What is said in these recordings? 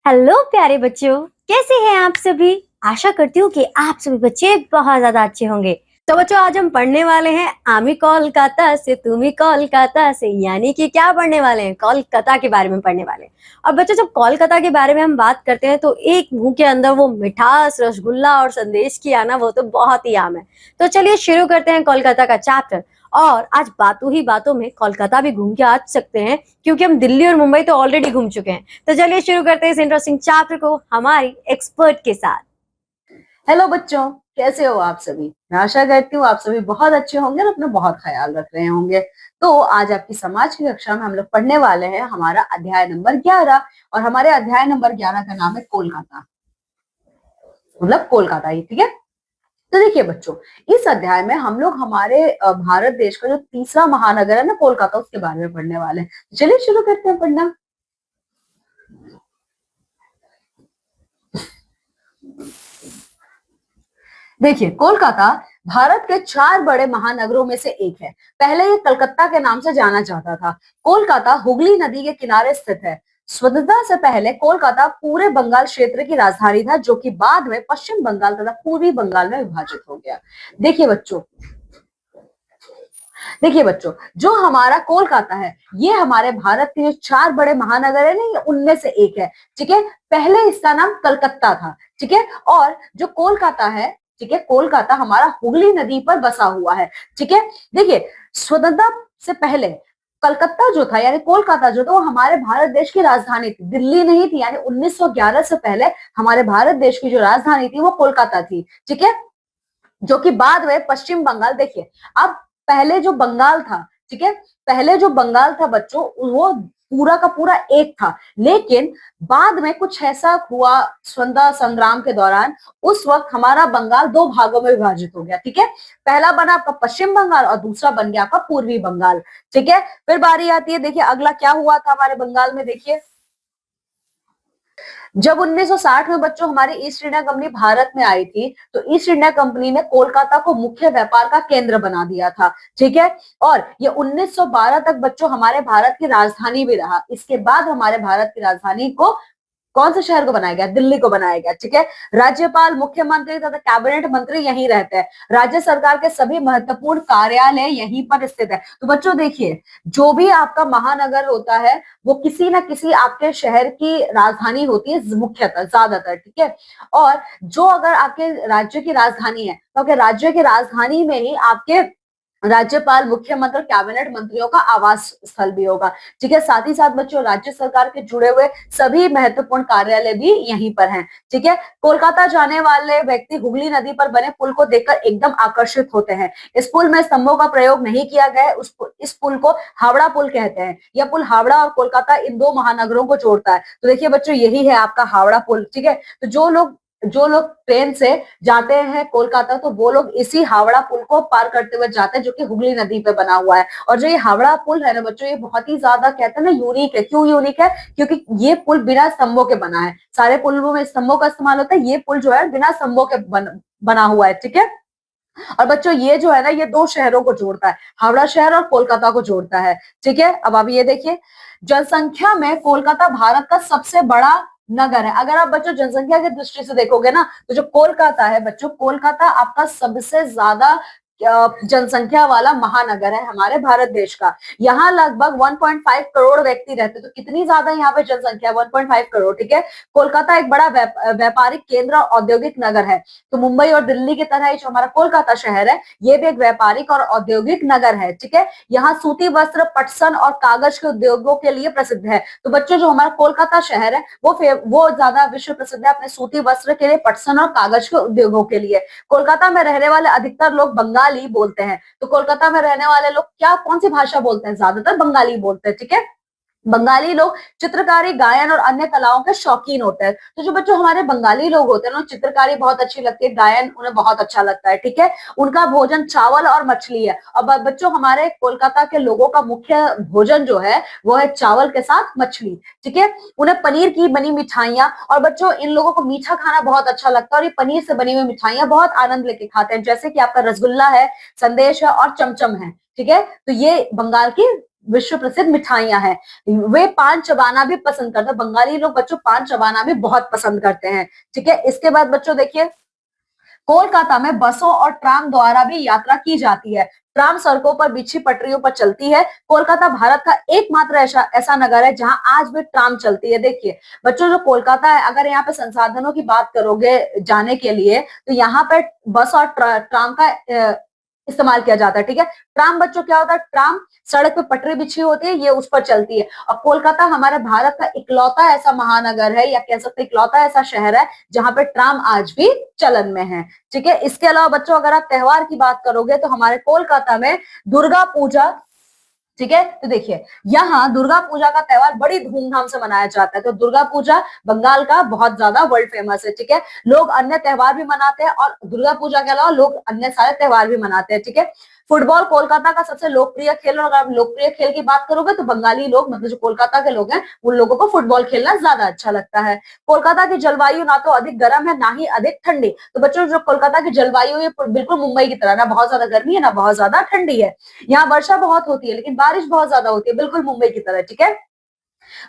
Hello प्यारे बच्चों, कैसे हैं आप सभी। आशा करती हूँ कि आप सभी बच्चे बहुत ज्यादा अच्छे होंगे। तो बच्चों, आज हम पढ़ने वाले हैं आमी कोलकाता से तुम्ही कोलकाता से, यानी कि क्या पढ़ने वाले हैं, कोलकाता के बारे में पढ़ने वाले हैं। और बच्चों, जब कोलकाता के बारे में हम बात करते हैं तो एक मुंह के अंदर वो मिठास, रसगुल्ला और संदेश की आना वो तो बहुत ही आम है। तो चलिए शुरू करते हैं कोलकाता का चैप्टर। और आज बातों ही बातों में कोलकाता भी घूम के आ सकते हैं, क्योंकि हम दिल्ली और मुंबई तो ऑलरेडी घूम चुके हैं। तो चलिए शुरू करते हैं इस इंटरेस्टिंग चैप्टर को हमारी एक्सपर्ट के साथ। हेलो बच्चों, कैसे हो आप सभी। मैं आशा करती हूँ आप सभी बहुत अच्छे होंगे और अपना बहुत ख्याल रख रहे होंगे। तो आज आपकी समाज की कक्षा में हम लोग पढ़ने वाले हैं हमारा अध्याय नंबर 11। और हमारे अध्याय नंबर 11 का नाम है कोलकाता, मतलब कोलकाता ही, ठीक है। तो देखिए बच्चों, इस अध्याय में हम लोग हमारे भारत देश का जो तीसरा महानगर है ना कोलकाता, उसके बारे में पढ़ने वाले हैं। तो चलिए शुरू करते हैं पढ़ना। देखिए, कोलकाता भारत के 4 बड़े महानगरों में से एक है। पहले ये कलकत्ता के नाम से जाना जाता था। कोलकाता हुगली नदी के किनारे स्थित है। स्वतंत्रता से पहले कोलकाता पूरे बंगाल क्षेत्र की राजधानी था, जो कि बाद में पश्चिम बंगाल तथा पूर्वी बंगाल में विभाजित हो गया। देखिए बच्चों, देखिए बच्चों, जो हमारा कोलकाता है ये हमारे भारत के जो 4 बड़े महानगर है ना, ये उनमें से एक है, ठीक है। पहले इसका नाम कलकत्ता था, ठीक है। और जो कोलकाता है, ठीक है, कोलकाता हमारा हुगली नदी पर बसा हुआ है, ठीक है। देखिए, स्वतंत्रता से पहले कलकत्ता जो था यानी कोलकाता जो था वो हमारे भारत देश की राजधानी थी, दिल्ली नहीं थी। यानी 1911 से पहले हमारे भारत देश की जो राजधानी थी वो कोलकाता थी, ठीक है। जो कि बाद में पश्चिम बंगाल, देखिए अब पहले जो बंगाल था, ठीक है, पहले जो बंगाल था बच्चों वो पूरा का पूरा एक था। लेकिन बाद में कुछ ऐसा हुआ स्वतंत्रता संग्राम के दौरान, उस वक्त हमारा बंगाल 2 भागों में विभाजित हो गया, ठीक है। पहला बना आपका पश्चिम बंगाल और दूसरा बन गया आपका पूर्वी बंगाल, ठीक है। फिर बारी आती है, देखिए अगला क्या हुआ था हमारे बंगाल में। देखिए, जब 1960 में बच्चों हमारी ईस्ट इंडिया कंपनी भारत में आई थी, तो ईस्ट इंडिया कंपनी ने कोलकाता को मुख्य व्यापार का केंद्र बना दिया था, ठीक है। और ये 1912 तक बच्चों हमारे भारत की राजधानी भी रहा। इसके बाद हमारे भारत की राजधानी को कौन से शहर को बनाया गया, दिल्ली को बनाया गया, ठीक है। राज्यपाल, मुख्यमंत्री तथा कैबिनेट मंत्री यहीं रहते हैं। राज्य सरकार के सभी महत्वपूर्ण कार्यालय यहीं पर स्थित है। तो बच्चों देखिए, जो भी आपका महानगर होता है वो किसी ना किसी आपके शहर की राजधानी होती है, मुख्यतः ज्यादातर, ठीक है। और जो अगर आपके राज्य की राजधानी है तो आपके राज्य की राजधानी में ही आपके राज्यपाल, मुख्यमंत्री, कैबिनेट मंत्रियों का आवास स्थल भी होगा, ठीक है। साथ ही साथ बच्चों राज्य सरकार के जुड़े हुए सभी महत्वपूर्ण कार्यालय भी यहीं पर हैं, ठीक है। कोलकाता जाने वाले व्यक्ति हुगली नदी पर बने पुल को देखकर एकदम आकर्षित होते हैं। इस पुल में स्तंभों का प्रयोग नहीं किया गया है। इस पुल को हावड़ा पुल कहते हैं। यह पुल हावड़ा और कोलकाता इन 2 महानगरों को जोड़ता है। तो देखिए बच्चों, यही है आपका हावड़ा पुल, ठीक है। तो जो लोग ट्रेन से जाते हैं कोलकाता, तो वो लोग इसी हावड़ा पुल को पार करते हुए जाते हैं, जो कि हुगली नदी पे बना हुआ है। और जो ये हावड़ा पुल है ना बच्चों, ये बहुत ही ज्यादा कहते हैं ना यूनिक है। क्यों यूनिक है? क्योंकि ये पुल बिना स्तंभों के बना है। सारे पुलों में स्तंभों का इस्तेमाल होता है, ये पुल जो है बिना स्तंभों के बना हुआ है, ठीक है। और बच्चों ये जो है ना, ये 2 शहरों को जोड़ता है, हावड़ा शहर और कोलकाता को जोड़ता है, ठीक है। अब आप ये देखिए, जनसंख्या में कोलकाता भारत का सबसे बड़ा नगर है। अगर आप बच्चों जनसंख्या की दृष्टि से देखोगे ना, तो जो कोलकाता है बच्चों, कोलकाता आपका सबसे ज्यादा जनसंख्या वाला महानगर है हमारे भारत देश का। यहाँ लगभग 1.5 करोड़ व्यक्ति रहते, तो कितनी ज्यादा यहाँ पे जनसंख्या, 1.5 करोड़, ठीक है। कोलकाता एक बड़ा व्यापारिक केंद्र और औद्योगिक नगर है। तो मुंबई और दिल्ली की तरह ही जो हमारा कोलकाता शहर है, ये भी एक व्यापारिक और औद्योगिक नगर है, ठीक है। यहाँ सूती वस्त्र, पटसन और कागज के उद्योगों के लिए प्रसिद्ध है। तो बच्चों जो हमारा कोलकाता शहर है वो ज्यादा विश्व प्रसिद्ध है अपने सूती वस्त्र के लिए, पटसन और कागज के उद्योगों के लिए। कोलकाता में रहने वाले अधिकतर लोग बंगाली बोलते हैं। तो कोलकाता में रहने वाले लोग कौन सी भाषा बोलते हैं? ज्यादातर बंगाली बोलते हैं, ठीक है। बंगाली लोग चित्रकारी, गायन और अन्य कलाओं के शौकीन होते हैं। तो जो बच्चों हमारे बंगाली लोग होते हैं ना, चित्रकारी बहुत अच्छी लगती है, गायन उन्हें बहुत अच्छा लगता है, ठीक है। उनका भोजन चावल और मछली है। अब बच्चों हमारे कोलकाता के लोगों का मुख्य भोजन जो है वो है चावल के साथ मछली, ठीक है। उन्हें पनीर की बनी मिठाइयां, और बच्चों इन लोगों को मीठा खाना बहुत अच्छा लगता है, और ये पनीर से बनी हुई मिठाइयां बहुत आनंद लेके खाते हैं, जैसे कि आपका रसगुल्ला है, संदेश है और चमचम है, ठीक है। तो ये बंगाल की विश्व प्रसिद्ध मिठाइयां हैं। वे पान चबाना भी पसंद करते हैं, बंगाली लोग बच्चों पान चबाना भी बहुत पसंद करते हैं। ठीक है, इसके बाद बच्चों देखिए कोलकाता में बसों और ट्राम द्वारा भी यात्रा की जाती है। ट्राम सड़कों पर बिछी पटरियों पर चलती है। कोलकाता भारत का एकमात्र ऐसा नगर है जहां आज भी ट्राम चलती है। देखिए बच्चों, जो कोलकाता है, अगर यहाँ पे संसाधनों की बात करोगे जाने के लिए, तो यहाँ पे बस और ट्राम का इस्तेमाल किया जाता है। ठीक है, ट्राम बच्चों क्या होता है, ट्राम सड़क पे पटरी बिछी होती है, ये उस पर चलती है। और कोलकाता हमारे भारत का इकलौता ऐसा महानगर है, या कह सकते हैं इकलौता ऐसा शहर है जहां पे ट्राम आज भी चलन में है। ठीक है, इसके अलावा बच्चों अगर आप त्योहार की बात करोगे तो हमारे कोलकाता में दुर्गा पूजा, ठीक है, तो देखिए यहाँ दुर्गा पूजा का त्योहार बड़ी धूमधाम से मनाया जाता है। तो दुर्गा पूजा बंगाल का बहुत ज्यादा वर्ल्ड फेमस है। ठीक है, लोग अन्य त्योहार भी मनाते हैं और दुर्गा पूजा के अलावा लोग अन्य सारे त्योहार भी मनाते हैं। ठीक है, फुटबॉल कोलकाता का सबसे लोकप्रिय खेल है, और अगर आप लोकप्रिय खेल की बात करोगे तो बंगाली लोग, मतलब जो कोलकाता के लोग हैं, उन लोगों को फुटबॉल खेलना ज्यादा अच्छा लगता है। कोलकाता की जलवायु ना तो अधिक गर्म है ना ही अधिक ठंडी। तो बच्चों, जो कोलकाता की जलवायु है बिल्कुल मुंबई की तरह, ना बहुत ज्यादा गर्मी है ना बहुत ज्यादा ठंडी है। यहाँ वर्षा बहुत होती है लेकिन बारिश बहुत ज्यादा होती है, बिल्कुल मुंबई की तरह। ठीक है,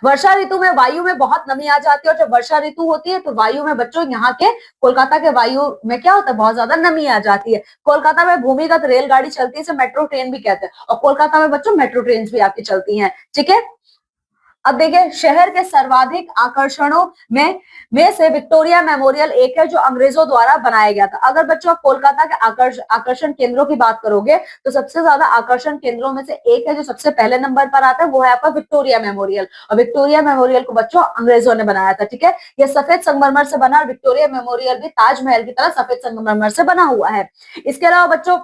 वर्षा ऋतु में वायु में बहुत नमी आ जाती है, और जब वर्षा ऋतु होती है तो वायु में बच्चों यहाँ के कोलकाता के वायु में क्या होता है, बहुत ज्यादा नमी आ जाती है। कोलकाता में भूमिगत रेलगाड़ी चलती है, इसे मेट्रो ट्रेन भी कहते हैं, और कोलकाता में बच्चों मेट्रो ट्रेन भी आपकी चलती हैं। ठीक है, अब देखिए शहर के सर्वाधिक आकर्षणों में से विक्टोरिया मेमोरियल एक है, जो अंग्रेजों द्वारा बनाया गया था। अगर बच्चों कोलकाता के आकर्षण केंद्रों की बात करोगे तो सबसे ज्यादा आकर्षण केंद्रों में से एक है, जो सबसे पहले नंबर पर आता है, वो है आपका विक्टोरिया मेमोरियल। और विक्टोरिया मेमोरियल को बच्चों अंग्रेजों ने बनाया था। ठीक है, यह सफेद संगमरमर से बना, और विक्टोरिया मेमोरियल भी ताजमहल की तरह सफेद संगमरमर से बना हुआ है। इसके अलावा बच्चों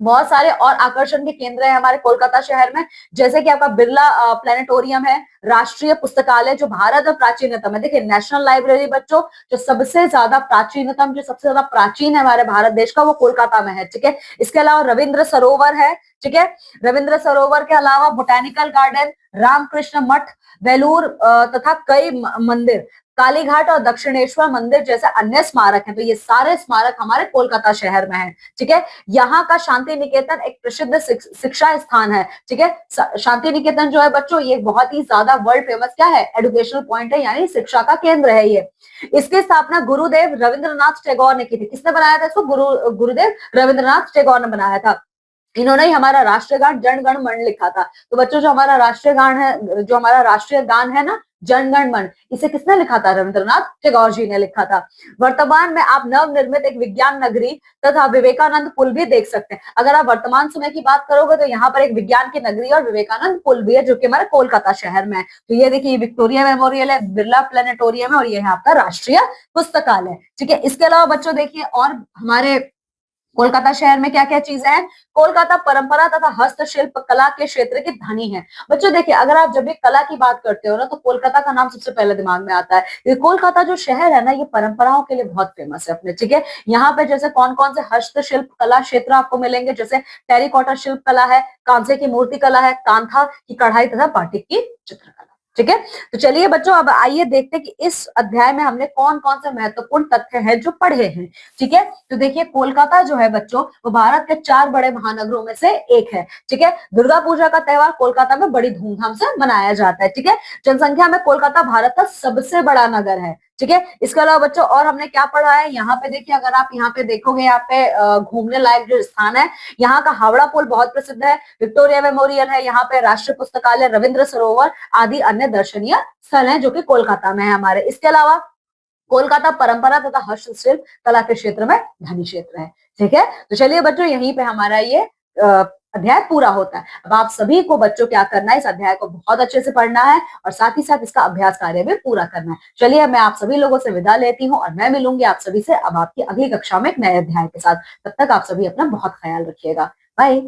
बहुत सारे और आकर्षण के केंद्र है हमारे कोलकाता शहर में, जैसे कि आपका बिरला प्लेनेटोरियम है, राष्ट्रीय पुस्तकालय जो भारत में प्राचीनतम है। देखिए नेशनल लाइब्रेरी बच्चों जो सबसे ज्यादा प्राचीनतम, जो सबसे ज्यादा प्राचीन है हमारे भारत देश का, वो कोलकाता में है। ठीक है, इसके अलावा रविंद्र सरोवर है। ठीक है, रविंद्र सरोवर के अलावा बोटेनिकल गार्डन, रामकृष्ण मठ, वेलूर तथा कई मंदिर, कालीघाट और दक्षिणेश्वर मंदिर जैसे अन्य स्मारक हैं। तो ये सारे स्मारक हमारे कोलकाता शहर में है। ठीक है, यहाँ का शांति निकेतन एक प्रसिद्ध शिक्षा स्थान है। ठीक है, शांति निकेतन जो है बच्चों, ये बहुत ही ज्यादा वर्ल्ड फेमस क्या है, एजुकेशनल पॉइंट है, यानी शिक्षा का केंद्र है ये। इसकी स्थापना गुरुदेव रविंद्रनाथ टैगोर ने की थी। किसने बनाया था इसको, गुरुदेव रविंद्रनाथ टैगोर ने बनाया था। इन्होंने ही हमारा राष्ट्रीय गान जन गण मन लिखा था। तो बच्चों जो हमारा राष्ट्रीय गान है, जो हमारा राष्ट्रीय गान है ना, जन गण मन, इसे किसने लिखा था, रविंद्रनाथ टैगोर जी ने लिखा था। वर्तमान में आप नवनिर्मित एक विज्ञान नगरी तथा विवेकानंद पुल भी देख सकते हैं। अगर आप वर्तमान समय की बात करोगे तो यहाँ पर एक विज्ञान की नगरी और विवेकानंद पुल भी है, जो कि हमारे कोलकाता शहर में है। तो ये देखिए विक्टोरिया मेमोरियल है, बिरला प्लेनेटोरियम है, और ये है आपका राष्ट्रीय पुस्तकालय। ठीक है, इसके अलावा बच्चों देखिए और हमारे कोलकाता शहर में क्या क्या चीजें हैं। कोलकाता परंपरा तथा हस्तशिल्प कला के क्षेत्र की धनी है। बच्चों देखिए अगर आप जब भी कला की बात करते हो ना, तो कोलकाता का नाम सबसे पहले दिमाग में आता है। ये कोलकाता जो शहर है ना, ये परंपराओं के लिए बहुत फेमस है अपने। ठीक है, यहाँ पे जैसे कौन कौन से हस्तशिल्प कला क्षेत्र आपको मिलेंगे, जैसे टेरिकॉटा शिल्प कला है, कांसे की मूर्ति कला है, कांथा की कढ़ाई तथा बाटिक की चित्रकला। ठीक है, तो चलिए बच्चों अब आइए देखते हैं कि इस अध्याय में हमने कौन कौन से महत्वपूर्ण तथ्य हैं जो पढ़े हैं। ठीक है, तो देखिए कोलकाता जो है बच्चों, वो भारत के 4 बड़े महानगरों में से एक है। ठीक है, दुर्गा पूजा का त्योहार कोलकाता में बड़ी धूमधाम से मनाया जाता है। ठीक है, जनसंख्या में कोलकाता भारत का सबसे बड़ा नगर है। ठीक है, इसके अलावा बच्चों और हमने क्या पढ़ा है, यहाँ पे देखिए अगर आप यहाँ पे देखोगे, यहाँ पे घूमने लायक जो स्थान है, यहाँ का हावड़ा पुल बहुत प्रसिद्ध है, विक्टोरिया मेमोरियल है, यहाँ पे राष्ट्रीय पुस्तकालय, रविंद्र सरोवर आदि अन्य दर्शनीय स्थल हैं जो कि कोलकाता में है हमारे। इसके अलावा कोलकाता परंपरा तथा हस्तशिल्प कला के क्षेत्र में धनी क्षेत्र है। ठीक है, तो चलिए बच्चों यहीं पे हमारा ये अध्याय पूरा होता है। अब आप सभी को बच्चों क्या करना है, इस अध्याय को बहुत अच्छे से पढ़ना है और साथ ही साथ इसका अभ्यास कार्य भी पूरा करना है। चलिए मैं आप सभी लोगों से विदा लेती हूँ और मैं मिलूंगी आप सभी से अब आपकी अगली कक्षा में एक नए अध्याय के साथ। तब तक आप सभी अपना बहुत ख्याल रखिएगा। बाय।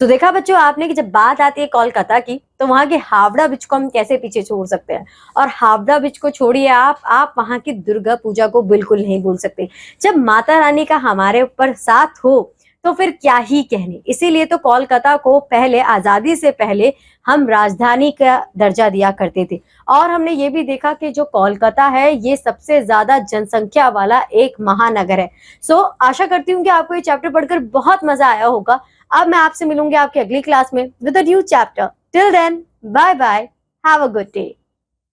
तो देखा बच्चों आपने कि जब बात आती है कोलकाता की, तो वहां के हावड़ा ब्रिज को हम कैसे पीछे छोड़ सकते हैं। और हावड़ा ब्रिज को छोड़िए आप वहां की दुर्गा पूजा को बिल्कुल नहीं भूल सकते। जब माता रानी का हमारे ऊपर साथ हो तो फिर क्या ही कहने। इसीलिए तो कोलकाता को पहले, आजादी से पहले, हम राजधानी का दर्जा दिया करते थे। और हमने ये भी देखा कि जो कोलकाता है ये सबसे ज्यादा जनसंख्या वाला एक महानगर है। सो आशा करती हूँ कि आपको ये चैप्टर पढ़कर बहुत मजा आया होगा। अब मैं आपसे मिलूंगी आपकी अगली क्लास में with a new chapter. Till then bye bye, have a good day.